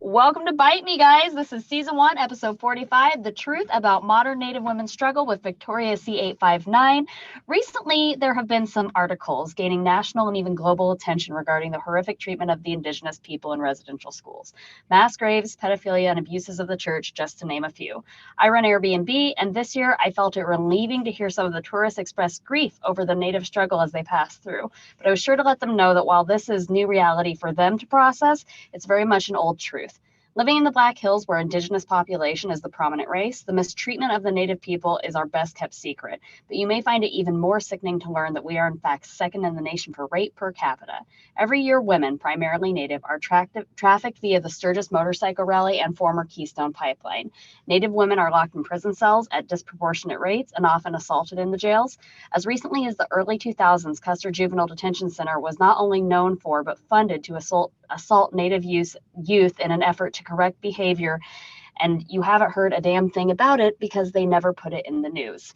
Welcome to Bite Me, guys. This is season 1, episode 45, The Truth About Modern Native Women's Struggle with Victoriac859. Recently, there have been some articles gaining national and even global attention regarding the horrific treatment of the indigenous people in residential schools. Mass graves, pedophilia, and abuses of the church, just to name a few. I run Airbnb, and this year I felt it relieving to hear some of the tourists express grief over the Native struggle as they pass through. But I was sure to let them know that while this is new reality for them to process, it's very much an old truth. Living in the Black Hills, where indigenous population is the prominent race, the mistreatment of the Native people is our best kept secret. But you may find it even more sickening to learn that we are in fact second in the nation for rape per capita. Every year, women, primarily Native, are trafficked via the Sturgis motorcycle rally and former Keystone pipeline. Native women are locked in prison cells at disproportionate rates and often assaulted in the jails. As recently as the early 2000s, Custer Juvenile Detention Center was not only known for but funded to assault Native youth in an effort to correct behavior, and you haven't heard a damn thing about it because they never put it in the news.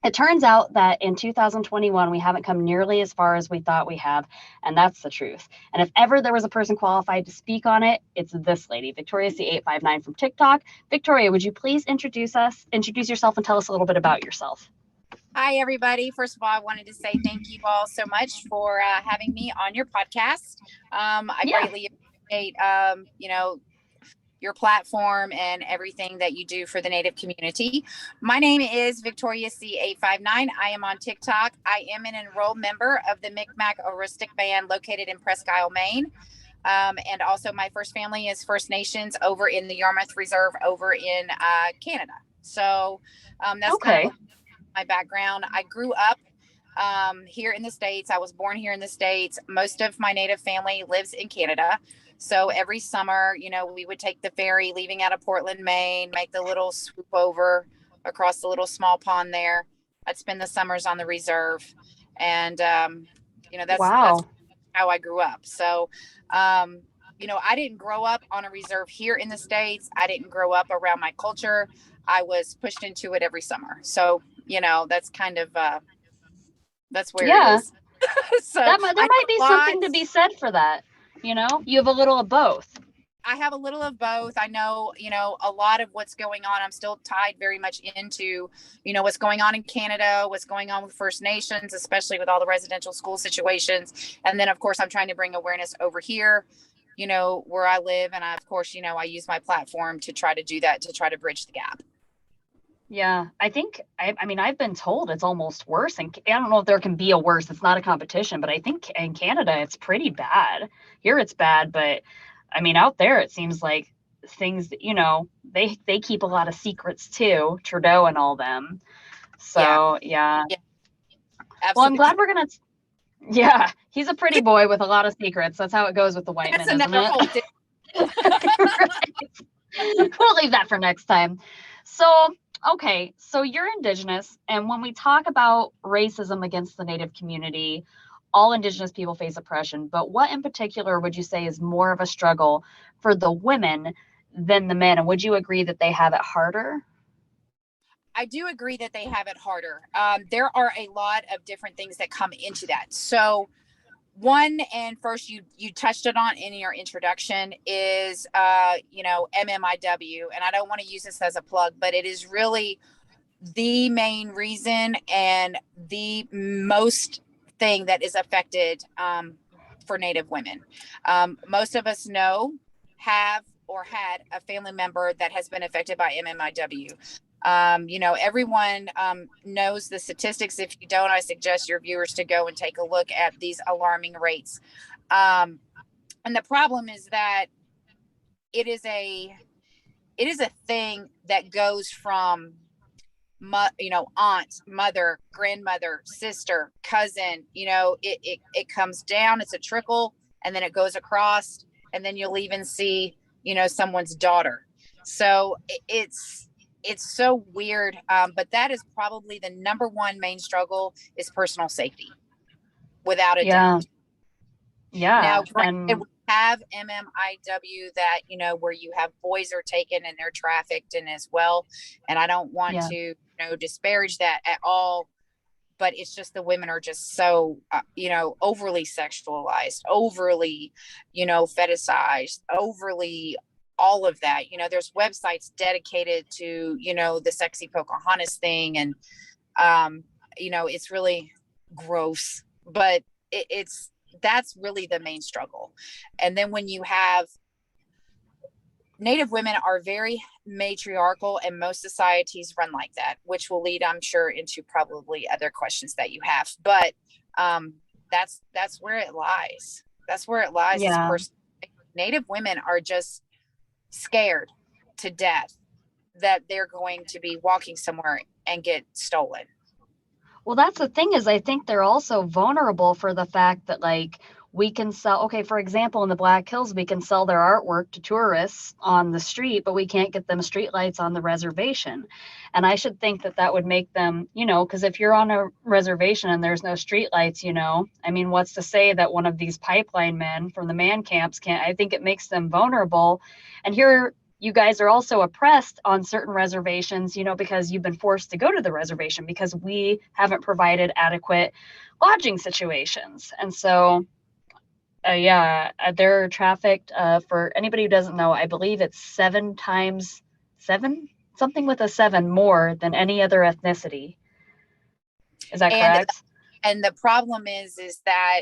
It turns out that in 2021, we haven't come nearly as far as we thought we have, and that's the truth. And if ever there was a person qualified to speak on it, it's this lady, Victoriac859 from TikTok. Victoria, would you please introduce yourself and tell us a little bit about yourself? Hi, everybody. First of all, I wanted to say thank you all so much for having me on your podcast. I greatly appreciate, your platform and everything that you do for the Native community. My name is Victoriac859. I am on TikTok. I am an enrolled member of the Micmac Oristic Band located in Presque Isle, Maine. And also my first family is First Nations over in the Yarmouth Reserve over in Canada. So that's kind of my background. I grew up here in the States. I was born here in the States. Most of my Native family lives in Canada. So every summer, we would take the ferry leaving out of Portland, Maine, make the little swoop over across the little small pond there. I'd spend the summers on the reserve. And, that's how I grew up. So, I didn't grow up on a reserve here in the States. I didn't grow up around my culture. I was pushed into it every summer. So, that's kind of, that's where it is. So there might be something to be said for that. You have a little of both. I have a little of both. I know, a lot of what's going on. I'm still tied very much into, what's going on in Canada, what's going on with First Nations, especially with all the residential school situations. And then, of course, I'm trying to bring awareness over here, where I live. And I, of course, I use my platform to try to do that, to try to bridge the gap. Yeah, I think, I've been told it's almost worse. And I don't know if there can be a worse. It's not a competition, but I think in Canada, it's pretty bad. Here it's bad, but out there, it seems like things, they keep a lot of secrets too, Trudeau and all them. So, yeah. Well, I'm glad we're going to, he's a pretty boy with a lot of secrets. That's how it goes with the white men, isn't it? We'll leave that for next time. Okay, so you're Indigenous, and when we talk about racism against the Native community, all Indigenous people face oppression, but what in particular would you say is more of a struggle for the women than the men? And would you agree that they have it harder? I do agree that they have it harder. There are a lot of different things that come into that. So one, and first you touched it on in your introduction, is MMIW, and I don't want to use this as a plug, but it is really the main reason and the most thing that is affected for Native women. Most of us have or had a family member that has been affected by MMIW. Everyone knows the statistics. If you don't, I suggest your viewers to go and take a look at these alarming rates. And the problem is that it is a thing that goes from, aunt, mother, grandmother, sister, cousin, it comes down, it's a trickle, and then it goes across, and then you'll even see, someone's daughter. So it's so weird. But that is probably the number one main struggle, is personal safety, without a doubt. Yeah. Now, we have MMIW that, where you have boys are taken and they're trafficked in as well. And I don't want to, disparage that at all, but it's just the women are just so, overly sexualized, overly, fetishized, overly all of that. There's websites dedicated to, the sexy Pocahontas thing. And, it's really gross, but that's really the main struggle. And then when you have Native women are very matriarchal, and most societies run like that, which will lead, I'm sure, into probably other questions that you have. But that's where it lies. That's where it lies. Yeah. Native women are just scared to death that they're going to be walking somewhere and get stolen. Well, that's the thing, is I think they're also vulnerable for the fact that, like, we can sell, okay, for example, in the Black Hills, we can sell their artwork to tourists on the street, but we can't get them streetlights on the reservation. And I should think that would make them, because if you're on a reservation and there's no streetlights, I mean, what's to say that one of these pipeline men from the man camps can't? I think it makes them vulnerable. And here, you guys are also oppressed on certain reservations, because you've been forced to go to the reservation because we haven't provided adequate lodging situations. And so, they're trafficked. For anybody who doesn't know, I believe it's 7 times 7, something with a 7 more than any other ethnicity. Is that correct? And the problem is that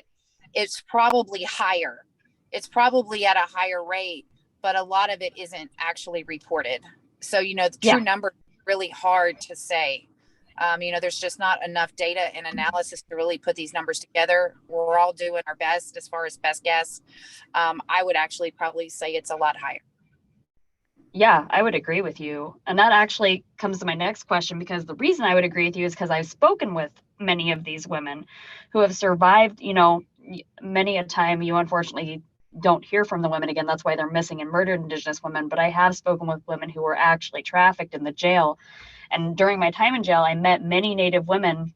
it's probably higher. It's probably at a higher rate, but a lot of it isn't actually reported. So, the true number is really hard to say. There's just not enough data and analysis to really put these numbers together. We're all doing our best as far as best guess. I would actually probably say it's a lot higher. Yeah, I would agree with you. And that actually comes to my next question, because the reason I would agree with you is because I've spoken with many of these women who have survived, many a time you unfortunately don't hear from the women again. That's why they're missing and murdered Indigenous women. But I have spoken with women who were actually trafficked in the jail. And during my time in jail, I met many Native women,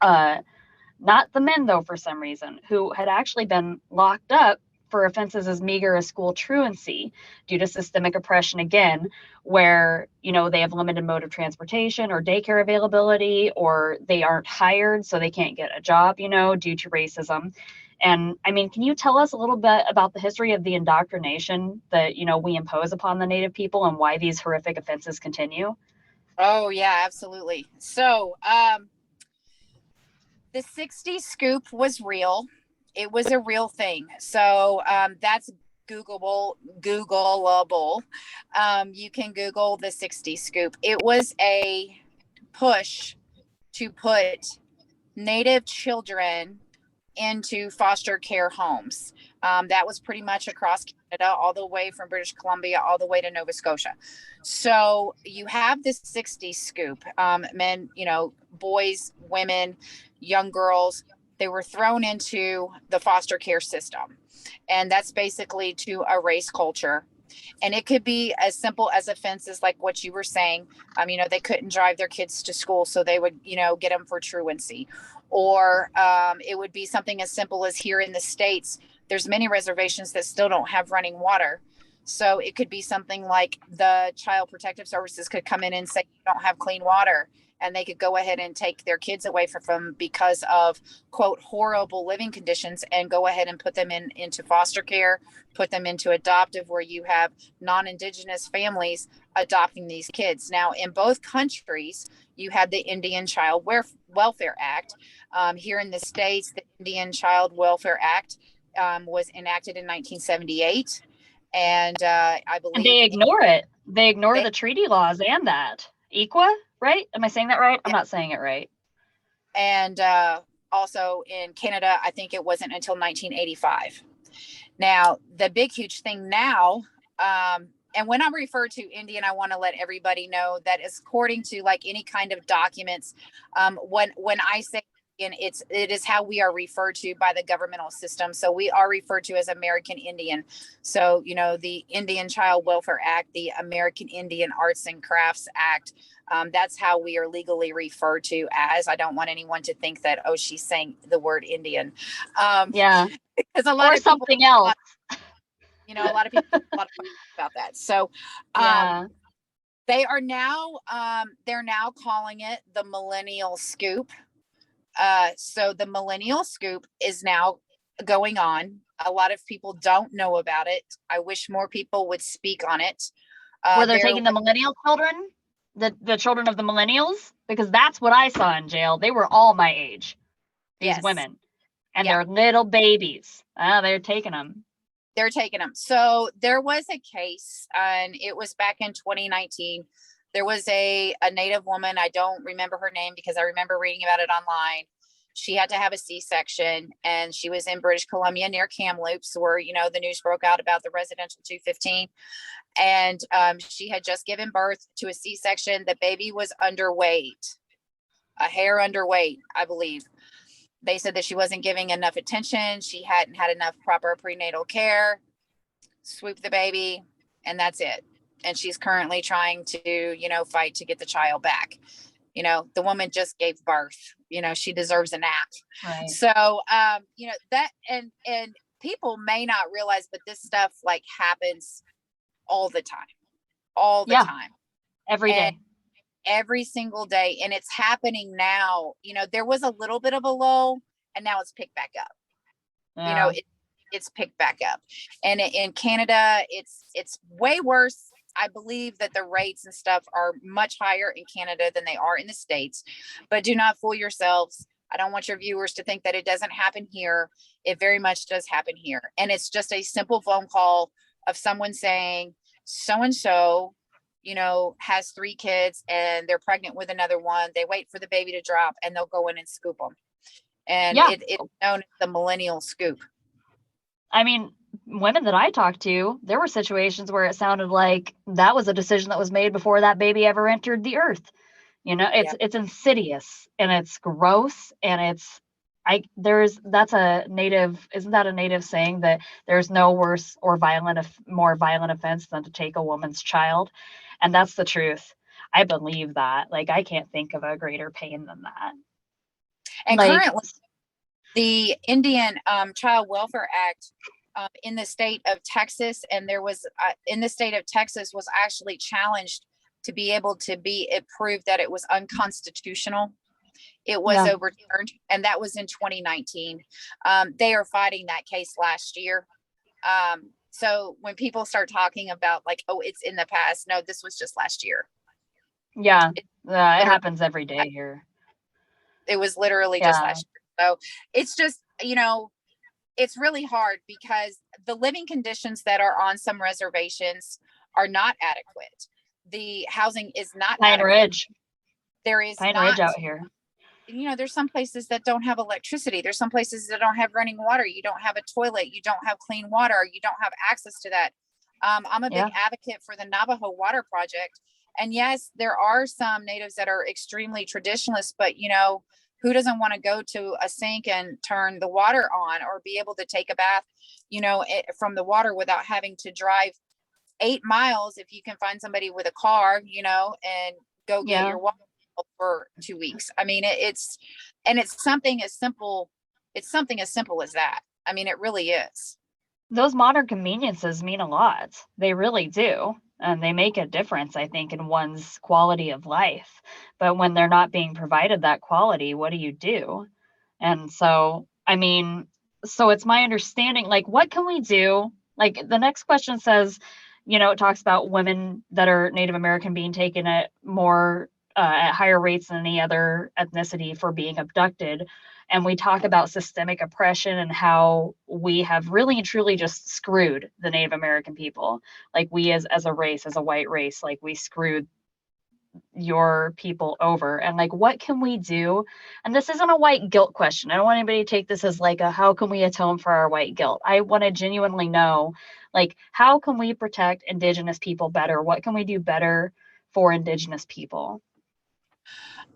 not the men, though, for some reason, who had actually been locked up for offenses as meager as school truancy due to systemic oppression, again, where, they have limited mode of transportation or daycare availability, or they aren't hired, so they can't get a job, due to racism. And I mean, can you tell us a little bit about the history of the indoctrination that, we impose upon the Native people and why these horrific offenses continue? Oh, yeah, absolutely. So the 60 scoop was real. It was a real thing. So that's Googleable. You can Google the 60 scoop. It was a push to put Native children into foster care homes. That was pretty much across Canada, all the way from British Columbia, all the way to Nova Scotia. So you have this 60 scoop. Men, boys, women, young girls, they were thrown into the foster care system. And that's basically to erase culture. And it could be as simple as offenses like what you were saying. They couldn't drive their kids to school, so they would, get them for truancy. Or it would be something as simple as here in the States, there's many reservations that still don't have running water. So it could be something like the Child Protective Services could come in and say, you don't have clean water. And they could go ahead and take their kids away from them because of, quote, horrible living conditions, and go ahead and put them into foster care, put them into adoptive, where you have non-Indigenous families adopting these kids. Now, in both countries, you had the Indian Child Welfare Act. Here in the States, the Indian Child Welfare Act was enacted in 1978. And I believe they ignore it. They ignore the treaty laws and that. EQA, right? Am I saying that right? Yeah. I'm not saying it right. And also in Canada, I think it wasn't until 1985. Now, the big, huge thing now, and when I refer to Indian, I want to let everybody know that according to like any kind of documents, when I say Indian, it is how we are referred to by the governmental system. So we are referred to as American Indian. So, the Indian Child Welfare Act, the American Indian Arts and Crafts Act, that's how we are legally referred to as. I don't want anyone to think that, oh, she's saying the word Indian. Yeah. Because a lot or of something else. A lot of people have a lot of questions about that. So they are now they're now calling it the millennial scoop. So the millennial scoop is now going on. A lot of people don't know about it. I wish more people would speak on it. Where they're taking the millennial children, the children of the millennials, because that's what I saw in jail. They were all my age, these women, and they're little babies. They're taking them. They're taking them. So there was a case, and it was back in 2019. There was a Native woman. I don't remember her name because I remember reading about it online. She had to have a C-section, and she was in British Columbia near Kamloops, where, the news broke out about the residential 215. And she had just given birth to a C-section. The baby was underweight, a hair underweight, I believe. They said that she wasn't giving enough attention. She hadn't had enough proper prenatal care. Swoop the baby, and that's it. And she's currently trying to, fight to get the child back. The woman just gave birth. She deserves a nap. Right. So, that and people may not realize, but this stuff like happens all the time, every day, every single day. And it's happening now. There was a little bit of a lull, and now it's picked back up. Yeah. It's picked back up. And in Canada, it's way worse. I believe that the rates and stuff are much higher in Canada than they are in the States, but do not fool yourselves. I don't want your viewers to think that it doesn't happen here. It very much does happen here. And it's just a simple phone call of someone saying, so-and-so, has 3 kids and they're pregnant with another one. They wait for the baby to drop and they'll go in and scoop them. And it's known as the millennial scoop. I mean, women that I talked to, there were situations where it sounded like that was a decision that was made before that baby ever entered the earth. It's insidious and it's gross, and isn't that a native saying that there's no worse or more violent offense than to take a woman's child? And that's the truth. I believe that. Like, I can't think of a greater pain than that. And currently, the Indian Child Welfare Act in the state of Texas, and there was in the state of Texas was actually challenged to be able to be approved that it was unconstitutional. It was overturned, and that was in 2019. They are fighting that case last year. So when people start talking about like, oh, it's in the past, no, this was just last year. Yeah, it happens every day here. It was literally just last year. So it's just, it's really hard because the living conditions that are on some reservations are not adequate. The housing is not Pine Ridge. There is Pine Ridge out here. There's some places that don't have electricity. There's some places that don't have running water. You don't have a toilet. You don't have clean water. You don't have access to that. I'm a big advocate for the Navajo Water Project. And yes, there are some natives that are extremely traditionalist, but who doesn't want to go to a sink and turn the water on, or be able to take a bath, from the water without having to drive 8 miles if you can find somebody with a car, and go get your water for 2 weeks. I mean, it's something as simple. It's something as simple as that. I mean, it really is. Those modern conveniences mean a lot. They really do. And they make a difference, I think, in one's quality of life. But when they're not being provided that quality, what do you do? And so, so it's my understanding, like, what can we do? Like, the next question says, it talks about women that are Native American being taken at higher rates than any other ethnicity for being abducted. And we talk about systemic oppression and how we have really and truly just screwed the Native American people. Like, we as a race, as a white race, like, we screwed your people over. And like, what can we do? And this isn't a white guilt question. I don't want anybody to take this as like how can we atone for our white guilt? I want to genuinely know, like, how can we protect Indigenous people better? What can we do better for Indigenous people?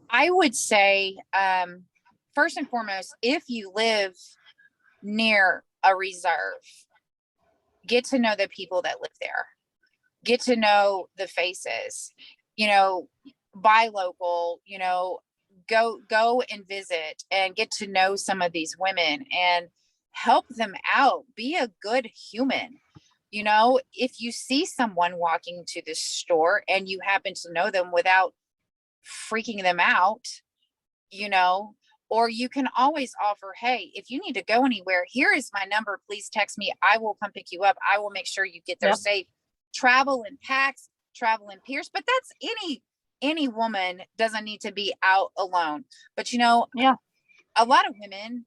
I would say, first and foremost, if you live near a reserve, get to know the people that live there, get to know the faces, buy local, go and visit and get to know some of these women and help them out. Be a good human. If you see someone walking to the store and you happen to know them without freaking them out, Or you can always offer, hey, if you need to go anywhere, here is my number. Please text me. I will come pick you up. I will make sure you get there safe. Travel in packs, travel in pairs. But that's any woman doesn't need to be out alone. But a lot of women,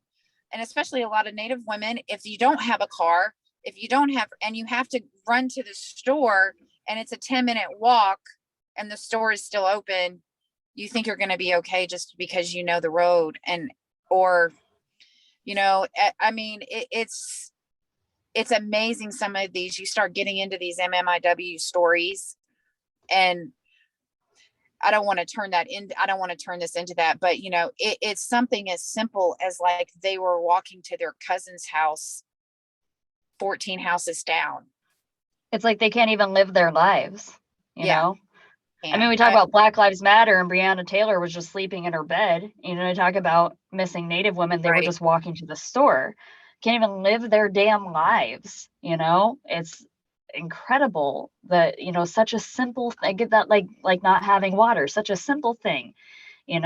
and especially a lot of Native women, if you don't have a car, and you have to run to the store and it's a 10-minute walk and the store is still open, you think you're going to be okay just because you know the road. It's amazing. Some of these, you start getting into these MMIW stories, and I don't want to turn this into that, but it's something as simple as like they were walking to their cousin's house 14 houses down. It's like they can't even live their lives, you know? I mean, we talk about Black Lives Matter, and Breonna Taylor was just sleeping in her bed. I talk about missing Native women. They were just walking to the store. Can't even live their damn lives. It's incredible that, such a simple thing. I get that, like not having water, such a simple thing, and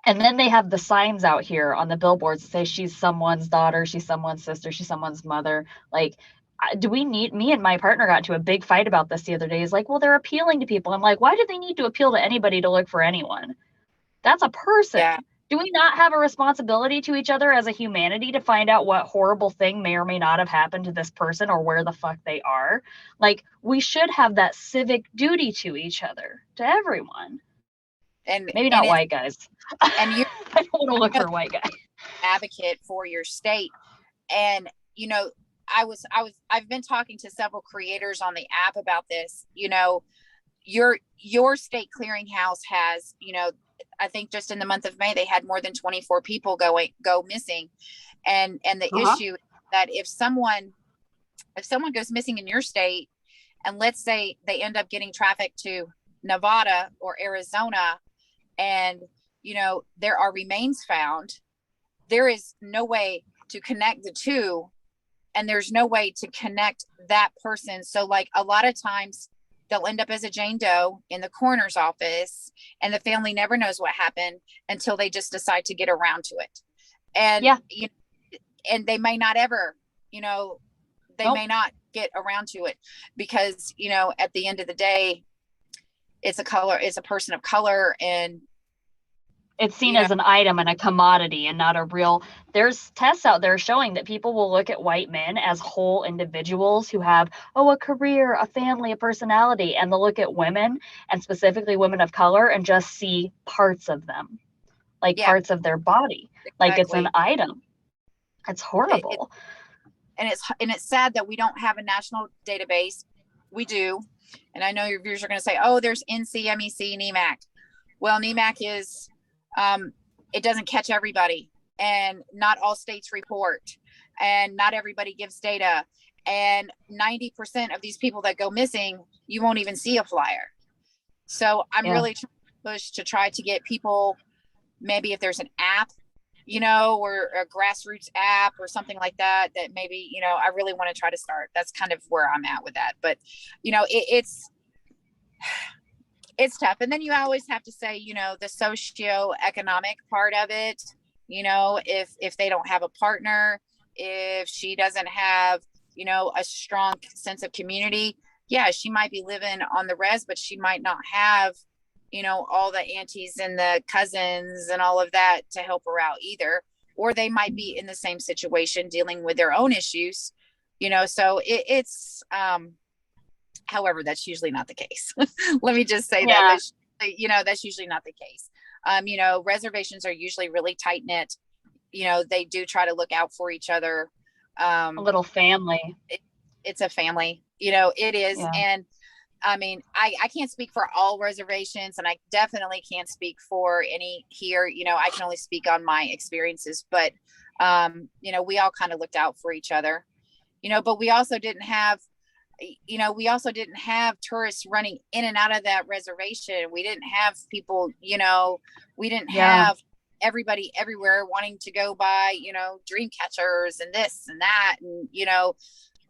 then they have the signs out here on the billboards that say she's someone's daughter, she's someone's sister, she's someone's mother. Like, me and my partner got into a big fight about this the other day. He's like, well, they're appealing to people. I'm like, why do they need to appeal to anybody to look for anyone? That's a person. Yeah. Do we not have a responsibility to each other as a humanity to find out what horrible thing may or may not have happened to this person or where the fuck they are? Like, we should have that civic duty to each other, to everyone. And maybe not white guys. And you I don't want to look for a white guy. Advocate for your state. And, I've been talking to several creators on the app about this. Your state clearinghouse has, I think just in the month of May, they had more than 24 people go missing. And the issue is that if someone goes missing in your state, and let's say they end up getting trafficked to Nevada or Arizona, and, there are remains found, there is no way to connect the two. And there's no way to connect that person. So like a lot of times they'll end up as a Jane Doe in the coroner's office, and the family never knows what happened until they just decide to get around to it. And, and they may not ever, may not get around to it because, at the end of the day, it's a person of color, and it's seen as an item and a commodity and not a real. There's tests out there showing that people will look at white men as whole individuals who have, a career, a family, a personality. And they'll look at women, and specifically women of color, and just see parts of them, like parts of their body. Exactly. Like it's an item. It's horrible. And it's sad that we don't have a national database. We do. And I know your viewers are going to say, there's NC, MEC, NEMAC. Well, NEMAC is, it doesn't catch everybody, and not all states report, and not everybody gives data. And 90% of these people that go missing, you won't even see a flyer. So I'm really trying to push to try to get people, maybe if there's an app, or a grassroots app or something like that, that maybe, I really want to try to start. That's kind of where I'm at with that. But, it's tough. And then you always have to say, the socioeconomic part of it, if they don't have a partner, if she doesn't have, a strong sense of community, she might be living on the res, but she might not have, all the aunties and the cousins and all of that to help her out either. Or they might be in the same situation dealing with their own issues, so it's, however, that's usually not the case. Let me just say that, that's usually not the case. Reservations are usually really tight knit. They do try to look out for each other. A little family. It's a family, it is. Yeah. And I mean, I can't speak for all reservations, and I definitely can't speak for any here. I can only speak on my experiences, but, we all kind of looked out for each other, but we also didn't have tourists running in and out of that reservation. We didn't have people, we didn't have everybody everywhere wanting to go buy, dream catchers and this and that. And,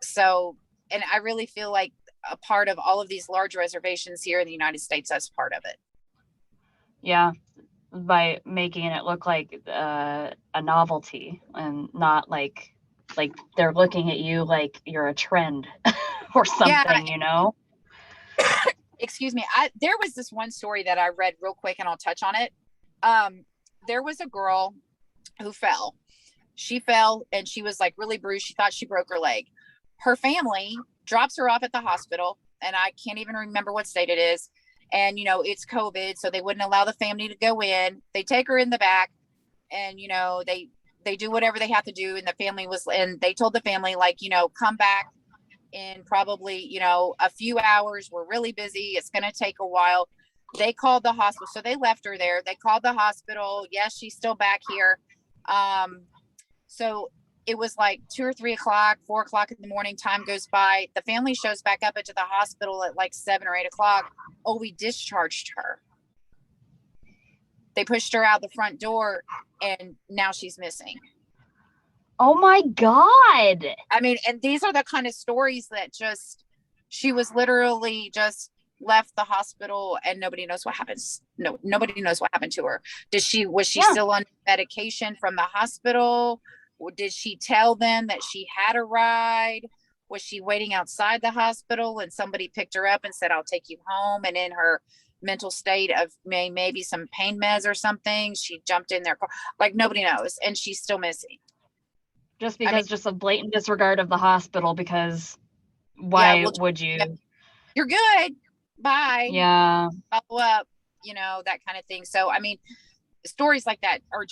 so, and I really feel like a part of all of these large reservations here in the United States, that's part of it. Yeah. by making it look like a novelty and not like they're looking at you like you're a trend or something, Yeah. Excuse me. There was this one story that I read real quick, and I'll touch on it. There was a girl who fell. She fell and she was like really bruised. She thought she broke her leg. Her family drops her off at the hospital, and I can't even remember what state it is. And, it's COVID, so they wouldn't allow the family to go in. They take her in the back, and, they do whatever they have to do. And they told the family, like, come back in probably, a few hours. We're really busy. It's going to take a while. They called the hospital. So they left her there. They called the hospital. Yes, she's still back here. So it was like 2 or 3 o'clock, 4 o'clock in the morning. Time goes by. The family shows back up into the hospital at like 7 or 8 o'clock. Oh, we discharged her. They pushed her out the front door, and now she's missing. Oh my God. I mean, and these are the kind of stories that she was literally just left the hospital and nobody knows what happens. No, nobody knows what happened to her. Was she still on medication from the hospital? Or did she tell them that she had a ride? Was she waiting outside the hospital and somebody picked her up and said, I'll take you home? And in her mental state of maybe some pain meds or something, she jumped in their car. Like, nobody knows. And she's still missing. Just because, just a blatant disregard of the hospital, because why would you? You're good. Bye. Yeah. Follow up, that kind of thing. So, I mean, stories like that are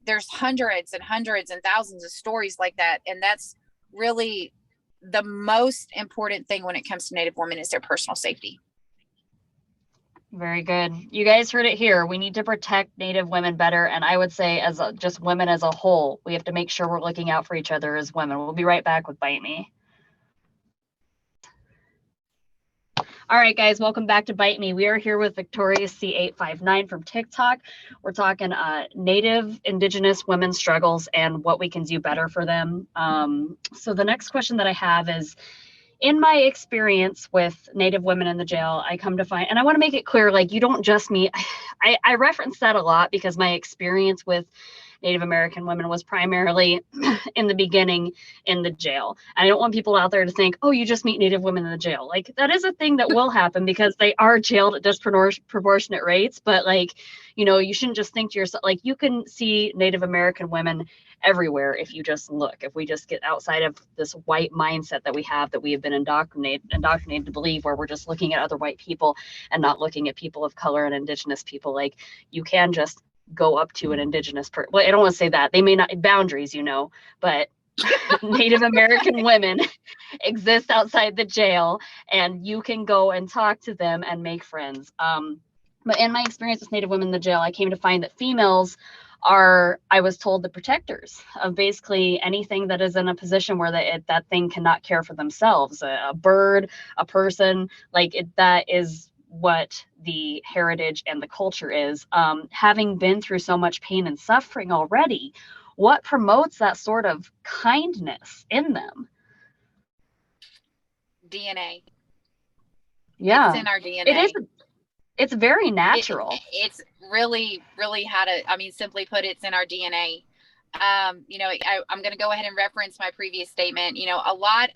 there's hundreds and hundreds and thousands of stories like that. And that's really the most important thing when it comes to Native women is their personal safety. Very good. You guys heard it here. We need to protect Native women better. And I would say just women as a whole, we have to make sure we're looking out for each other as women. We'll be right back with Bite Me. All right, guys, welcome back to Bite Me. We are here with Victoriac859 from TikTok. We're talking Native, Indigenous women's struggles and what we can do better for them. So the next question that I have is, in my experience with Native women in the jail, I come to find, and I want to make it clear, like, you don't just meet, I reference that a lot because my experience with Native American women was primarily in the beginning in the jail. And I don't want people out there to think, oh, you just meet Native women in the jail. Like, that is a thing that will happen because they are jailed at disproportionate rates. But like, you shouldn't just think to yourself, like, you can see Native American women everywhere if you just look. If we just get outside of this white mindset that we have been indoctrinated to believe, where we're just looking at other white people and not looking at people of color and Indigenous people. Like, you can just go up to an Indigenous person. Well, I don't want to say that. They may not, boundaries, but Native American women exist outside the jail, and you can go and talk to them and make friends. But in my experience with Native women in the jail, I came to find that females are, I was told, the protectors of basically anything that is in a position where that thing cannot care for themselves. A bird, a person, that is what the heritage and the culture is. Having been through so much pain and suffering already, what promotes that sort of kindness in them? DNA. Yeah. It's in our DNA. It is. It's very natural. It's really, really simply put, it's in our DNA. I'm going to go ahead and reference my previous statement. A lot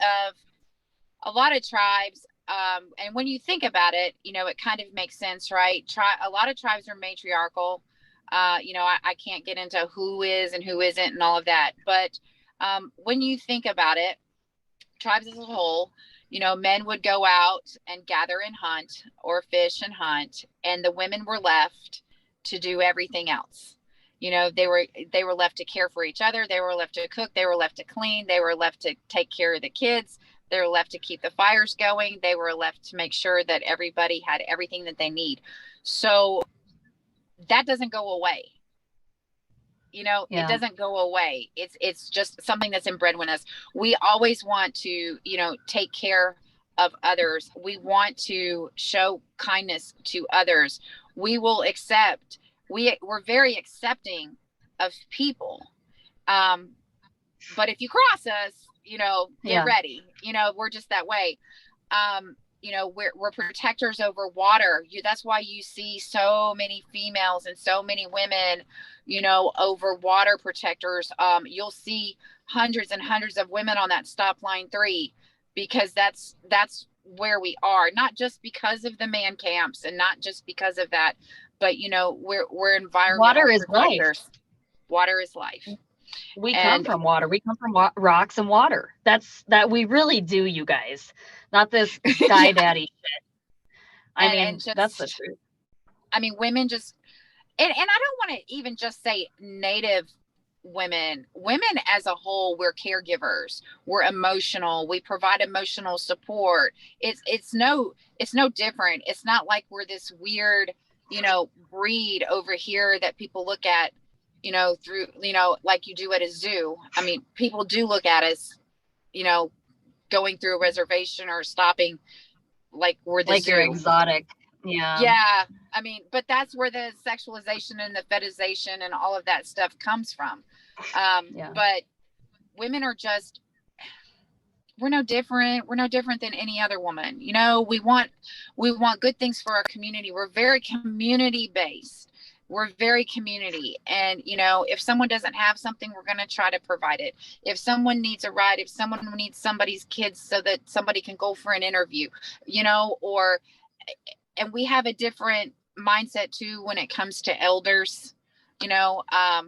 of tribes, and when you think about it, it kind of makes sense, right? A lot of tribes are matriarchal. I can't get into who is and who isn't and all of that. But when you think about it, tribes as a whole, men would go out and gather and hunt or fish and hunt, and the women were left to do everything else. They were left to care for each other. They were left to cook. They were left to clean. They were left to take care of the kids. They were left to keep the fires going. They were left to make sure that everybody had everything that they need. So that doesn't go away. It doesn't go away. It's just something that's inbred in us. We always want to, take care of others. We want to show kindness to others. We're very accepting of people. But if you cross us, get ready. We're just that way. we're protectors over water. That's why you see so many females and so many women, over water protectors. You'll see hundreds and hundreds of women on that stop line 3, because that's where we are, not just because of the man camps and not just because of that, but we're environmental Water is protectors. life. Water is life. We come from water. We come from rocks and water. That we really do, you guys. Not this sky daddy shit. I mean, that's the truth. I mean, women just, and I don't want to even just say Native women as a whole. We're caregivers. We're emotional. We provide emotional support. It's no different. It's not like we're this weird, breed over here that people look at, through, like you do at a zoo. I mean, people do look at us, going through a reservation or stopping, like we're the zoo. You're exotic. Yeah. I mean, but that's where the sexualization and the fetishization and all of that stuff comes from. But women are just, we're no different. We're no different than any other woman. We want good things for our community. We're very community based. We're very community. And, if someone doesn't have something, we're going to try to provide it. If someone needs a ride, if someone needs somebody's kids so that somebody can go for an interview, and we have a different mindset too when it comes to elders. My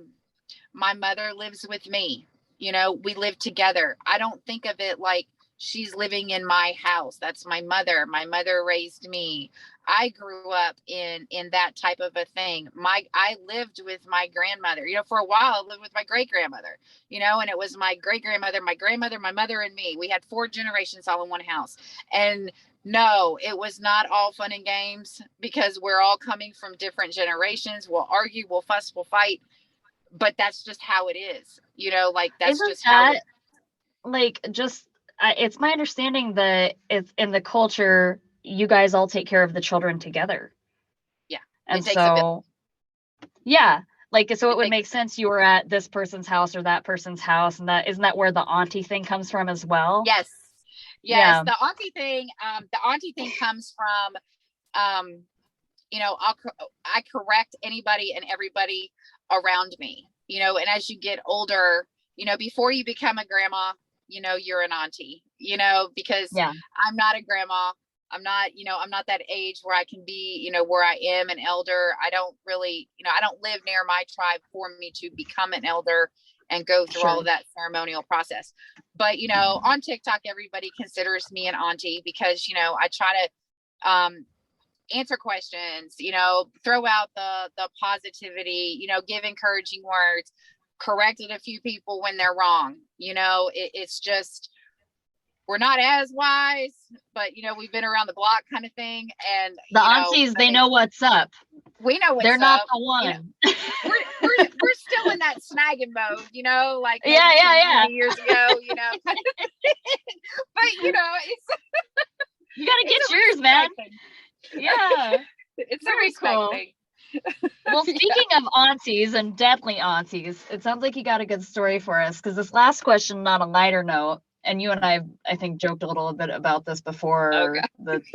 mother lives with me. We live together. I don't think of it like she's living in my house. That's my mother. My mother raised me. I grew up in that type of a thing. I lived with my grandmother. For a while I lived with my great grandmother. And it was my great grandmother, my grandmother, my mother, and me. We had 4 generations all in one house. And no, it was not all fun and games, because we're all coming from different generations. We'll argue, we'll fuss, we'll fight, but that's just how it is. That's Isn't just how it's my understanding that it's in the culture, you guys all take care of the children together. Yeah. And so, yeah, so it would make sense you were at this person's house or that person's house, and isn't that where the auntie thing comes from as well? Yes. Yeah. The auntie thing comes from, I correct anybody and everybody around me, and as you get older, before you become a grandma, you're an auntie, because I'm not a grandma. I'm not, I'm not that age where I can be, where I am an elder. I don't really, I don't live near my tribe for me to become an elder and go through all of that ceremonial process. But, on TikTok, everybody considers me an auntie because, I try to, answer questions, throw out the positivity, give encouraging words, corrected a few people when they're wrong. It's just, we're not as wise, but we've been around the block kind of thing. And the aunties, they know what's up. We know what's they're up. Not the one. We're still in that snagging mode, like 20 years ago, but it's you gotta get yours, man. Yeah, it's a respect cool thing. Well, speaking of aunties and deadly aunties, it sounds like you got a good story for us, because this last question, on a lighter note, and you and I think, joked a little bit about this before.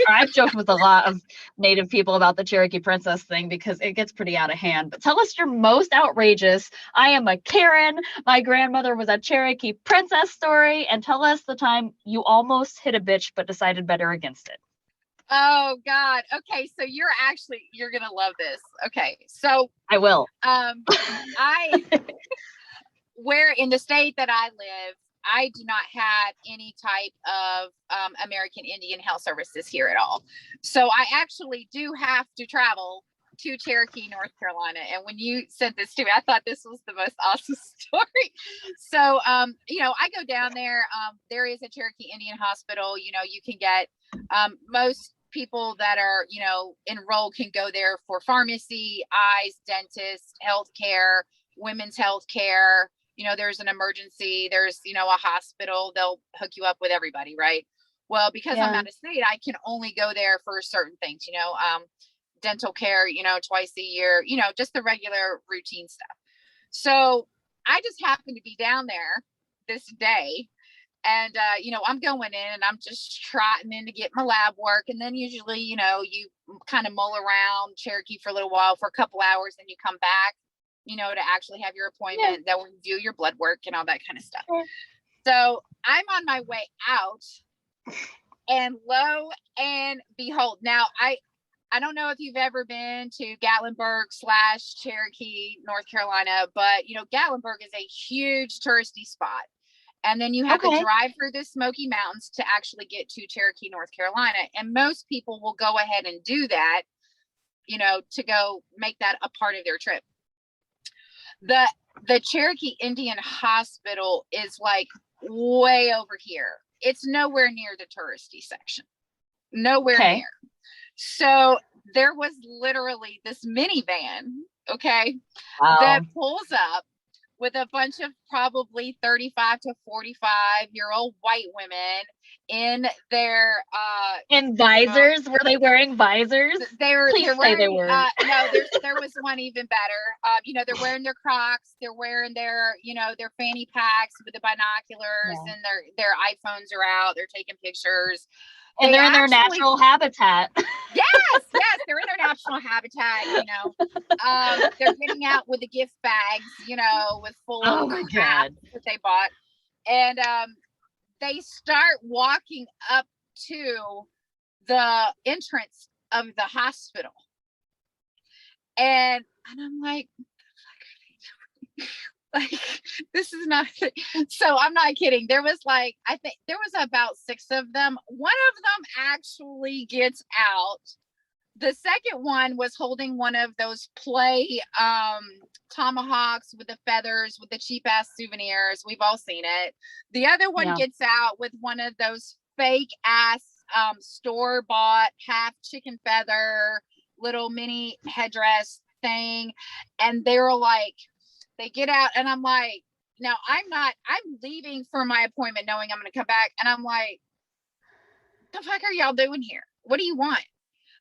I've joked with a lot of Native people about the Cherokee princess thing, because it gets pretty out of hand. But tell us your most outrageous, I am a Karen, my grandmother was a Cherokee princess story, and tell us the time you almost hit a bitch but decided better against it. Oh God. Okay. So you're going to love this. Okay. So I will. Where in the state that I live, I do not have any type of American Indian health services here at all. So I actually do have to travel to Cherokee, North Carolina. And when you sent this to me, I thought this was the most awesome story. So, I go down there. There is a Cherokee Indian hospital. You can get most people that are, enrolled can go there for pharmacy, eyes, dentist, healthcare, women's healthcare. There's an emergency, there's, a hospital, they'll hook you up with everybody. Right. Well, because I'm out of state, I can only go there for certain things, dental care, twice a year, just the regular routine stuff. So I just happened to be down there this day. And, I'm going in and I'm just trotting in to get my lab work. And then usually, you kind of mull around Cherokee for a little while, for a couple hours, and you come back, to actually have your appointment, that will do your blood work and all that kind of stuff. So I'm on my way out, and lo and behold, now I don't know if you've ever been to Gatlinburg/Cherokee, North Carolina, but Gatlinburg is a huge touristy spot. And then you have to drive through the Smoky Mountains to actually get to Cherokee, North Carolina. And most people will go ahead and do that, to go make that a part of their trip. The Cherokee Indian Hospital is like way over here. It's nowhere near the touristy section. Nowhere near. So there was literally this minivan, that pulls up with a bunch of probably 35 to 45-year-old white women in their in visors. Were they wearing visors? They're wearing, they were. No, there was one even better. They're wearing their Crocs, they're wearing their their fanny packs with the binoculars, and their iPhones are out, they're taking pictures. And they're in their natural habitat. Yes, they're in their natural habitat, they're getting out with the gift bags, with full of crap that they bought. And they start walking up to the entrance of the hospital. And I'm like, this is not, so I'm not kidding. There was I think there was about 6 of them. One of them actually gets out. The second one was holding one of those play tomahawks with the feathers, with the cheap ass souvenirs. We've all seen it. The other one gets out with one of those fake ass store bought half chicken feather little mini headdress thing. And they were like, they get out, and I'm like, now I'm leaving for my appointment knowing I'm going to come back. And I'm like, the fuck are y'all doing here? What do you want?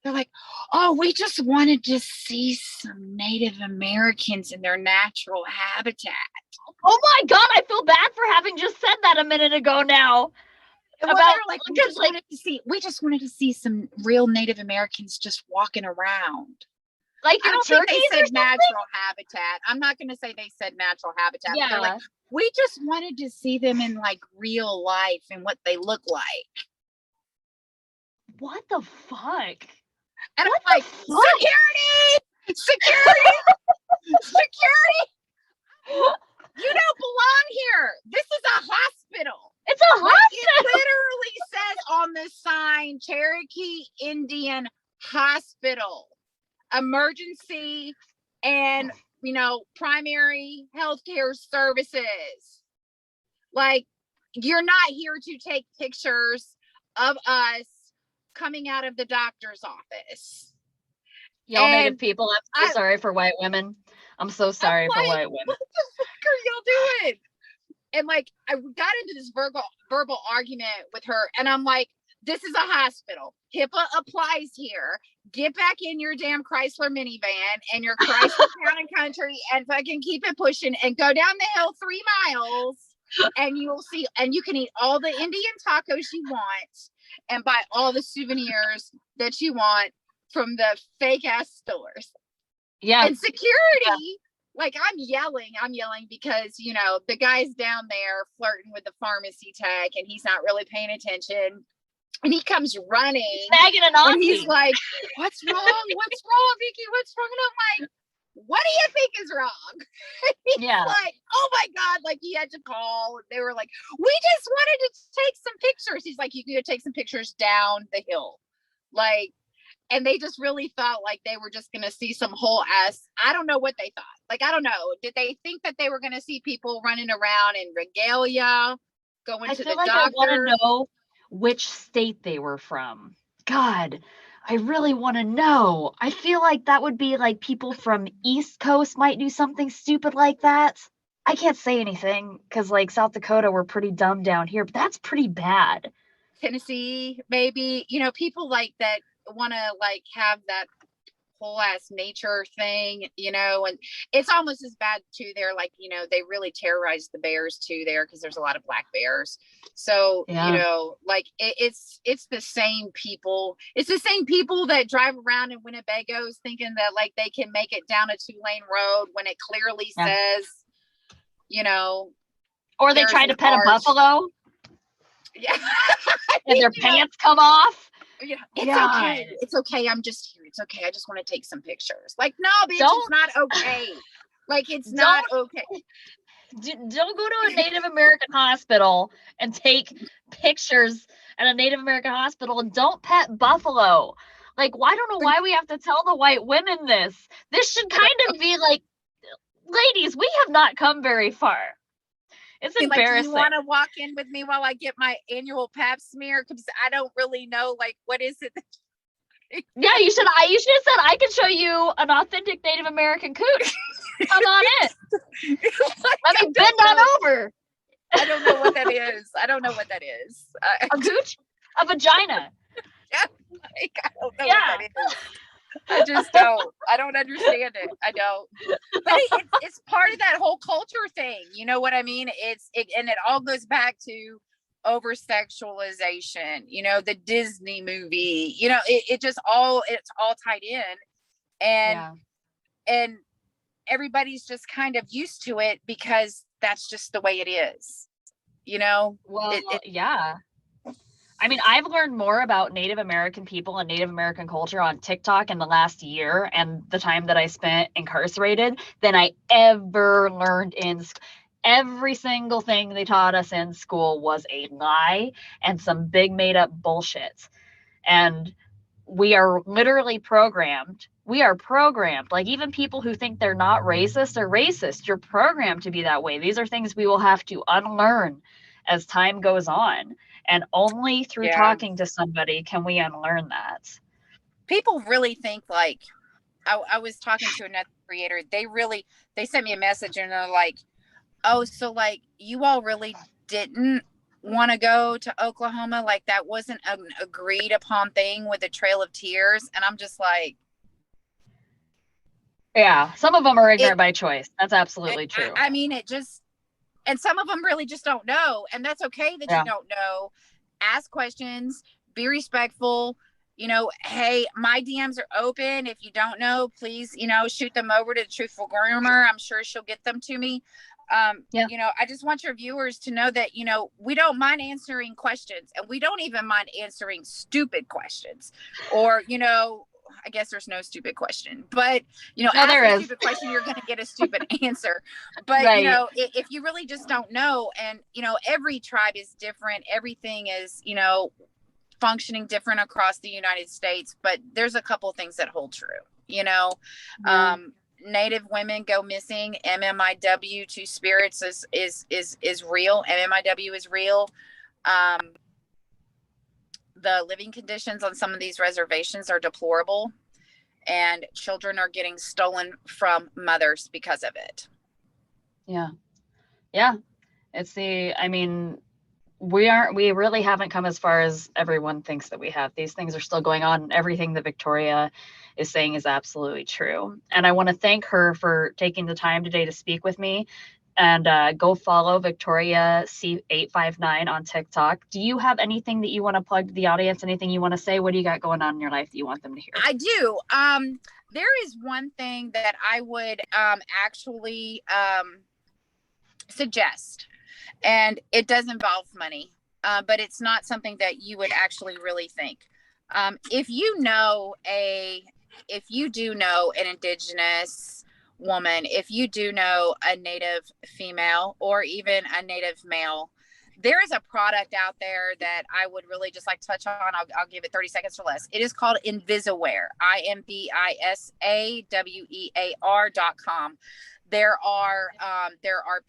They're like, oh, we just wanted to see some Native Americans in their natural habitat. Oh my God, I feel bad for having just said that a minute ago now. Well, like, we just wanted to see some real Native Americans just walking around. Like, I don't think they said natural habitat. I'm not going to say they said natural habitat. Yeah. They're like, we just wanted to see them in real life and what they look like. What the fuck? And I'm like, security! You don't belong here. This is a hospital. It's a hospital. It literally says on the sign, Cherokee Indian Hospital. Emergency and primary healthcare services. You're not here to take pictures of us coming out of the doctor's office. Y'all Native people, I'm so sorry for white women. I'm so sorry for white women. What the fuck are y'all doing? And I got into this verbal argument with her, and I'm like, this is a hospital. HIPAA applies here. Get back in your damn Chrysler minivan and your Chrysler Town and Country and fucking keep it pushing and go down the hill 3 miles, and you will see, and you can eat all the Indian tacos you want and buy all the souvenirs that you want from the fake ass stores. Yeah. And security, I'm yelling because, the guy's down there flirting with the pharmacy tech and he's not really paying attention. And he comes running. Snagging an Aussie. And he's like, what's wrong? What's wrong, Vicky? What's wrong? And I'm like, what do you think is wrong? He's like, oh my God, he had to call. They were like, we just wanted to take some pictures. He's like, you can go take some pictures down the hill. And they just really thought they were just going to see some whole ass. I don't know what they thought. I don't know. Did they think that they were going to see people running around in regalia, going to the doctor? I want to know which state they were from. God, I really want to know. I feel like that would be people from East Coast might do something stupid like that. I can't say anything because South Dakota, we're pretty dumb down here, but that's pretty bad. Tennessee, maybe, people that want to have that whole ass nature thing, you know, and it's almost as bad too. They're like, you know, they really terrorize the bears too there because there's a lot of black bears. So, you know, like it's the same people. It's the same people that drive around in Winnebagos thinking that like they can make it down a 2-lane road when it clearly says, you know, or they try to pet a buffalo. Yeah. And their pants come off. Yeah, okay. It's okay. I'm just here. It's okay. I just want to take some pictures. Like, no, bitch, it's not okay. Like, it's not okay. Don't go to a Native American hospital and take pictures at a Native American hospital, and don't pet buffalo. Like, I don't know why we have to tell the white women this. This should kind of be like, ladies, we have not come very far. It's embarrassing. Like, you want to walk in with me while I get my annual pap smear? Because I don't really know, like, what is it? Yeah, you should have said, I can show you an authentic Native American cooch. Come on in. Let me bend on over. I don't know what that is. I don't know what that is. A cooch? A vagina. Yeah, like, I don't know what that is. I just don't. I don't understand it. I don't. But it's part of that whole culture thing. You know what I mean? And it all goes back to over sexualization. You know, the Disney movie. You know, it's all tied in, and everybody's just kind of used to it because that's just the way it is. You know? Well, yeah. I mean, I've learned more about Native American people and Native American culture on TikTok in the last year and the time that I spent incarcerated than I ever learned in every single thing they taught us in school was a lie and some big made up bullshit. And we are literally programmed. We are programmed. Like, even people who think they're not racist are racist. You're programmed to be that way. These are things we will have to unlearn as time goes on. And only through talking to somebody can we unlearn that. People really think, like, I was talking to another creator. They sent me a message and they're like, oh, so like you all really didn't want to go to Oklahoma? Like, that wasn't an agreed upon thing with the Trail of Tears? And I'm just like, yeah, some of them are ignorant by choice. That's absolutely true. I mean, and some of them really just don't know. And that's okay that you don't know. Ask questions, be respectful. You know, hey, my DMs are open. If you don't know, please, you know, shoot them over to the Truthful Groomer. I'm sure she'll get them to me. You know, I just want your viewers to know that, you know, we don't mind answering questions, and we don't even mind answering stupid questions. Or, you know, I guess there's no stupid question, but, you know, ask a stupid question, you're going to get a stupid answer. But, you know, if you really just don't know, and, you know, every tribe is different. Everything is, you know, functioning different across the United States, but there's a couple of things that hold true, you know. Native women go missing. MMIW, two spirits is real. MMIW is real. The living conditions on some of these reservations are deplorable, and children are getting stolen from mothers because of it. Yeah. I mean, we really haven't come as far as everyone thinks that we have. These things are still going on, and everything that Victoria is saying is absolutely true. And I want to thank her for taking the time today to speak with me. And go follow Victoriac859 on TikTok. Do you have anything that you want to plug to the audience? Anything you want to say? What do you got going on in your life that you want them to hear? I do. There is one thing that I would actually suggest, and it does involve money, but it's not something that you would actually really think. If you do know an indigenous woman, if you do know a Native female or even a Native male, there is a product out there that I would really just like to touch on. I'll give it 30 seconds or less. It is called Invisiwear, IMBISAWEAR.com. There are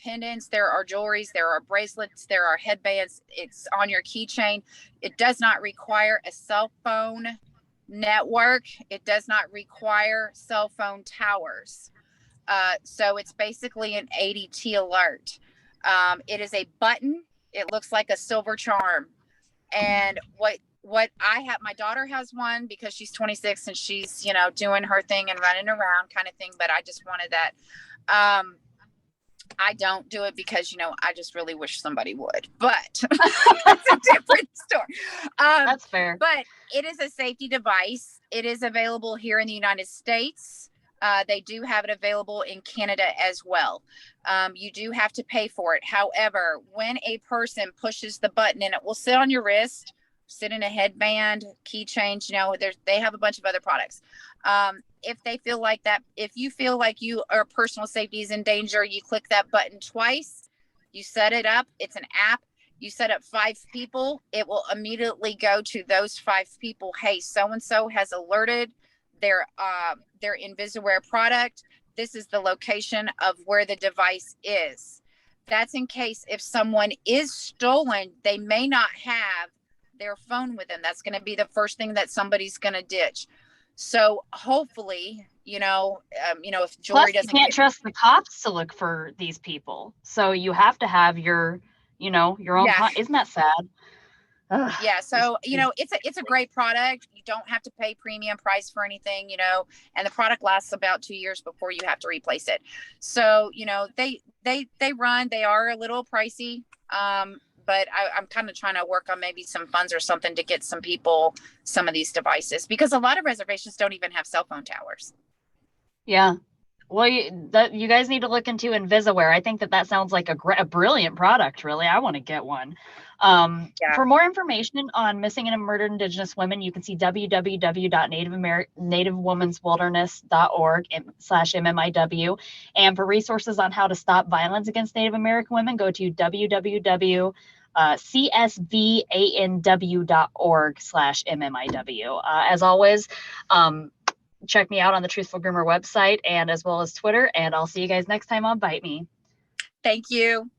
pendants, there are jewelries, there are bracelets, there are headbands. It's on your keychain. It does not require a cell phone network. It does not require cell phone towers. So it's basically an ADT alert. It is a button. It looks like a silver charm. And what I have, my daughter has one because she's 26 and she's, you know, doing her thing and running around kind of thing. But I just wanted that. I don't do it because, you know, I just really wish somebody would, but that's a different story. That's fair. But it is a safety device. It is available here in the United States. They do have it available in Canada as well. You do have to pay for it. However, when a person pushes the button and it will sit on your wrist, sit in a headband, keychain, you know, they have a bunch of other products. If they feel like that, if you feel like your personal safety is in danger, you click that button twice, you set it up. It's an app. You set up 5 people. It will immediately go to those 5 people. Hey, so-and-so has alerted their Invisiware product. This is the location of where the device is. That's in case if someone is stolen, they may not have their phone with them. That's going to be the first thing that somebody's going to ditch. So hopefully, if jewelry Plus, you can't trust the cops to look for these people. So you have to have your own. Yeah. Isn't that sad? Ugh. Yeah. So, it's a great product. You don't have to pay premium price for anything, and the product lasts about 2 years before you have to replace it. So, they are a little pricey. But I'm kind of trying to work on maybe some funds or something to get some people some of these devices, because a lot of reservations don't even have cell phone towers. Yeah. Well, you guys need to look into Invisiware. I think that sounds like a brilliant product, really. I want to get one. For more information on missing and murdered Indigenous women, you can see www.nativewomenswilderness.org/MMIW. And for resources on how to stop violence against Native American women, go to www.csvanw.org/MMIW. As always, check me out on the Truthful Groomer website and as well as Twitter, and I'll see you guys next time on Bite Me. Thank you.